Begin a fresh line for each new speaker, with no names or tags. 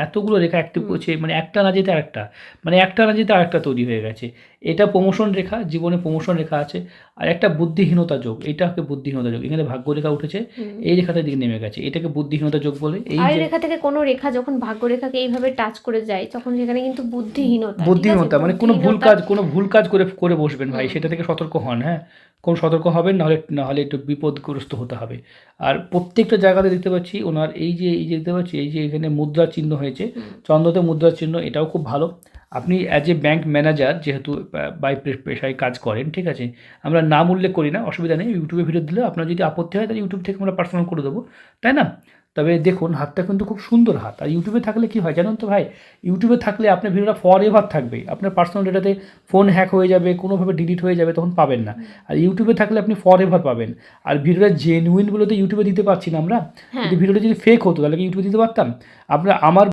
এতগুলো রেখা অ্যাক্টিভ করছে, মানে একটা না যেতে আরেকটা, মানে একটা না যেতে আরেকটা তৈরি হয়ে গেছে। এটা প্রমোশন রেখা, জীবনে প্রমোশন রেখা আছে। আর একটা বুদ্ধিহীনতা যোগ, এটাকে বুদ্ধিহীনতা যোগ, এখানে ভাগ্য রেখা উঠেছে, এই রেখাটার দিকে নেমে গেছে, এটাকে বুদ্ধিহীনতা যোগ বলে। এই
আর
যে
রেখা থেকে কোনো রেখা যখন ভাগ্য রেখাকে এইভাবে টাচ করে যায় তখন সেখানে কিন্তু বুদ্ধিহীনতা, ঠিক আছে,
বুদ্ধিমত্তা, মানে কোনো
বুদ্ধিহীনতা।
কোনো ভুল কাজ করে করে বসবেন ভাই, সেটা থেকে সতর্ক হন। হ্যাঁ, কোন সতর্ক হবেন, নাহলে একটু বিপদগ্রস্ত হতে হবে। আর প্রত্যেকটা জায়গাতে দেখতে পাচ্ছি ওনার এই যে দেখতে পাচ্ছি, এই যে এখানে মুদ্রার চিহ্ন হয়েছে, চন্দ্রতে মুদ্রার চিহ্ন, এটাও খুব ভালো। আপনি অ্যাজ এ ব্যাংক ম্যানেজার যেহেতু বাই পেশায় কাজ করেন, ঠিক আছে, আমরা নাম উল্লেখ করি না, অসুবিধা নেই, ইউটিউবে ভিডিও দিলে আপনার যদি আপত্তি হয় তাহলে ইউটিউব থেকে আমরা পার্সোনাল করে দেবো, তাই না? তবে দেখুন হাতটা কিন্তু খুব সুন্দর হাত। আর ইউটিউবে থাকলে কি হয় জানেন তো ভাই, ইউটিউবে থাকলে আপনার ভিডিওটা ফর এভার থাকবে। আপনার পার্সোনাল ডেটাতে ফোন হ্যাক হয়ে যাবে, কোনোভাবে ডিলিট হয়ে যাবে, তখন পাবেন না। আর ইউটিউবে থাকলে আপনি ফর এভার পাবেন। আর ভিডিওটা জেনুইন বলে তো ইউটিউবে দিতে পারছি না আমরা।
হ্যাঁ।
যদি ভিডিওটা যদি ফেক হতো তাহলে কি ইউটিউবে দিতে পারতাম? আপনার আমার